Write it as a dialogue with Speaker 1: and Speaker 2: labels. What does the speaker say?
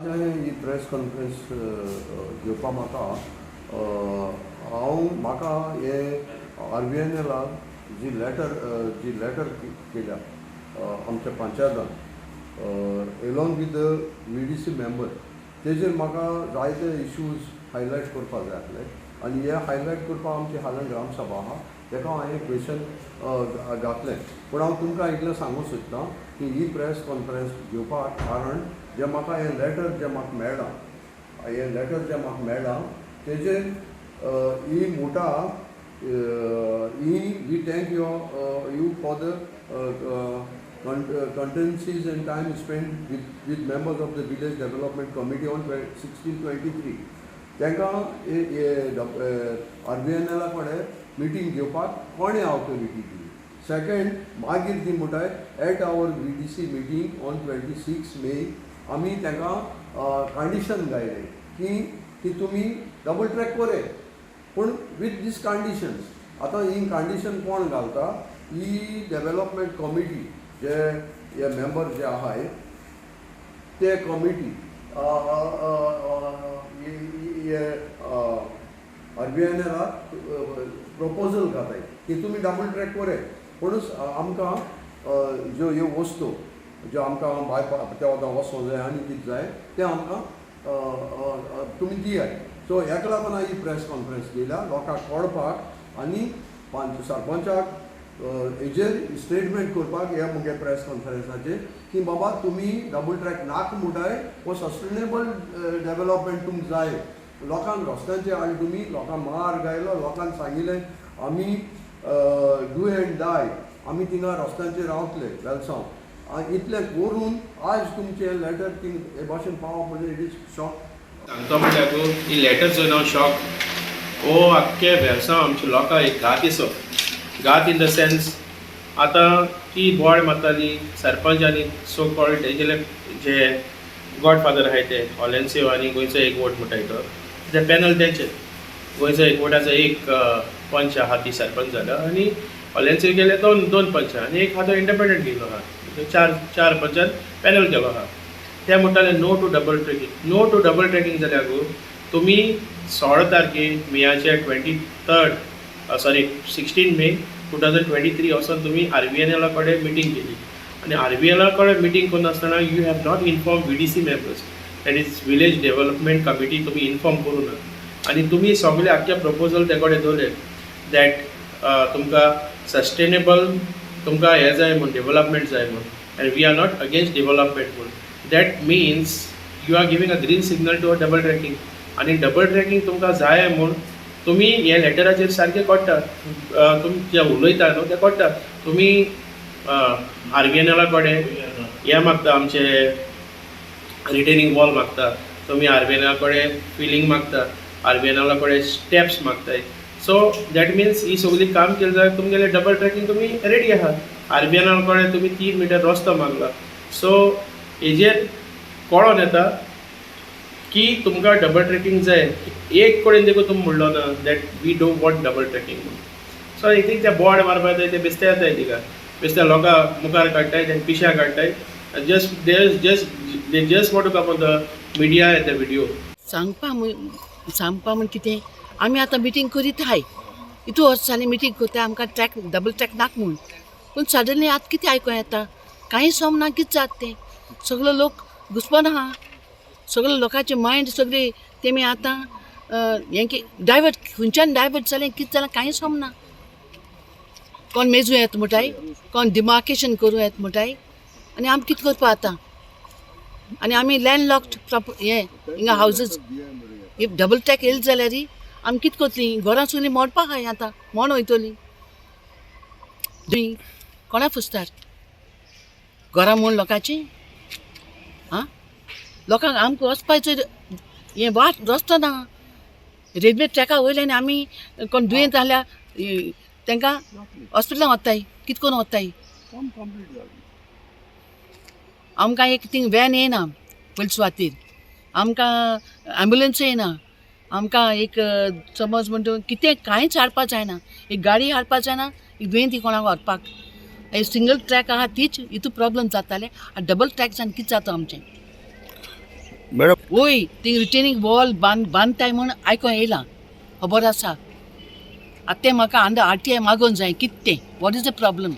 Speaker 1: ही press conference घेवपा म्हाका हे RVNLाक जी लेटर केल्या आमच्या पंचायतान along with the VDC member तेजेर म्हाका जायते इश्यूज हायलायट करपाक जाय आसले आनी हे हायलायट करपाक आमची हांगा ग्रामसभा आहा ताका हांवें एक क्वेश्चन घातलें पूण हांव तुमकां इतलें सांगूंक सोदतां की ही प्रेस कॉन्फरन्स घेवपाक कारण जे म्हाका हे लेटर जे म्हाका मेळ्ळां तेजेर ही मोटा वी thank you for the contingencies and time spent with members of the village development committee on 16/23 तांकां RVNL कडेन मिटींग घेवपाक कोणें ऑथॉरिटी दिली. सेकंड मागीर ती म्हणटाय at our VDC meeting on 26 May आमी तांकां कंडिशन घायले की तुमी डबल ट्रॅक करे पूण वीथ दीस कंडिशन्स. आतां ही कंडिशन कोण घालता ही डेव्हलपमेंट कमिटी जे हे मेंबर जे आहाय ते कमिटी RVNLाक प्रपोजल घाताय की तुमी डबल ट्रॅक करे पूण आमकां ज्यो ह्यो वस्तू ज्यो आमकां त्या वतां वचोंक जाय आनी कितें जाय तें आमकां तुमी दियात. सो हेका लागून ही प्रेस कॉन्फरन्स केल्या लोकांक कळपाक आनी सरपंचाक हेजेर स्टेटमेंट करपाक ह्या मुगे प्रेस कॉन्फरन्साचेर की बाबा तुमी डबल ट्रॅक नाक म्हणटाय वो सस्टेनेबल डेव्हलपमेंट तुमकां जाय. लोकांक रस्त्यांचेर हाडून तुमी लोकांक मार गायलो लोकांक सांगिल्लें आमी डू एंड डाय आमी थिंगा रस्त्यांचेर रावतले वेलसांव इतलें करून आज तुमचें लेटर थिंग हे भाशेन पावप म्हणजे इट इज शॉक.
Speaker 2: सांगतो म्हटल्यार ही लेटर चोवन हांव शॉक हो आख्खे वेलसांव आमच्या लोकांक एक घात इसो घात इन द सेन्स आतां ती बोवाळ मारताली सरपंचांनी सो कॉल्ड हेजे जे गॉडफादर आहाय ते हॉलेन्सियो आनी गोंयचो एक वोट म्हणटाय तो ते पॅनल तेंचे गोंयचो एक वोटाचो एक पंच आहा ती सरपंच जाला आनी हॉलेन्सियो गेले दोन पंच आनी एक आहा तो इंडिपेंडंट गेलो आहा चार पंचान पॅनल केलो आहा. ते म्हणटाले नो टू डबल ट्रॅकिंग जाल्यार तुमी 16 तारखेक मेयाचे 16 मे 2023 वचून तुमी RVNL कडेन मिटींग केली आनी RVNL कडेन मिटींग करून आसतना you have not inform VDC members that is village development committee तुमी इन्फॉर्म करूं ना आनी तुमी सगळे आख्खे प्रपोजल ते कडेन दवरले दॅट तुमकां सस्टेनेबल तुमकां हें जाय म्हूण डेव्हलपमेंट जाय म्हूण and we are not against development म्हूण. That means you are giving a green signal to a double tracking आनी डबल ट्रॅकिंग तुमकां जाय म्हूण तुमी हे लेटराचेर सारकें कोट्टा तुमी जे उलयता न्हू तें कोट्टा तुमी RVNL कडेन हें मागता आमचे रिटेनिंग वॉल मागता तुमी RVNL कडेन फिलिंग मागता RVNL कडेन स्टेप्स मागताय. सो दॅट मिन्स ही सगळी काम केली जाल्यार तुमगेले डबल ट्रॅकिंग तुमी रेडी आहात. RVNL कडेन तुमी 3 मिटर रस्तो मागला सो हेजेर कळोन येता की तुमकां डबल ट्रॅकिंग जाय. एक कडेन देखून तुमी म्हणलो ना that we don't want double tracking म्हणून. सो आय थिंक ते बोर्ड मारपाक जाय ते बेश्टे येताय तिका बेश्टे लोकां मुखार काडटाय ते पिश्या काडटाय they just want to come on the media at the video.
Speaker 3: सांगपा म्हण कितें आमी आतां मिटींग करीत आहाय इतू वर्स जालीं मिटींग करता आमकां डबल ट्रॅक नाक म्हूण पूण सडनली आतां कितें आयकूं येता कांय समना कितें जाता तें सगळे लोक घुस्पन आहा सगळे लोकांचे मायंड सगळे तेमी आतां हें डायवर्ट खंयच्यान डायवर्ट जालें कितें जालां कांय समना. कोण मेजूं येता म्हणटाय कोण डिमार्केशन करूं येता म्हणटाय आनी आमी कितें करपा आतां आनी आमी लँड लॉक्ड हें हिंगा हावजीस इफ डबल ट्रॅक येयली जाल्यार आमी कितें करतलीं घरां सगळीं मोडपा आहाय आतां मोड वयतलीं कोणा फुसतार घरां म्हूण लोकांची लोकांक आमकां वचपाचो हें वाट रस्तो ना रेल्वे ट्रॅका वयल्यान आमी कोण दुयेंत जाल्यार तांकां हॉस्पिटलांत वताय कितें करून वताय. आमकां एक थिंग वॅन येना पयलीं सुवातेर आमकां एम्ब्युलन्स येना आमकां एक समज म्हणटा कितें कांयच हाडपा जायना एक गाडी हाडपा जायना एक दुयेंती कोणाक व्हरपाक सिंगल ट्रॅक आहा तीच हितू प्रॉब्लम जाताले डबल ट्रॅक जावन कितें जाता आमचें.
Speaker 4: मॅडम
Speaker 3: वय थिंग रिटेनिंग वॉल बांदताय म्हूण आयकों येयलां खबर आसा आतां तें म्हाका RTI मागोवन जाय कितें तें वॉट इज द प्रॉब्लम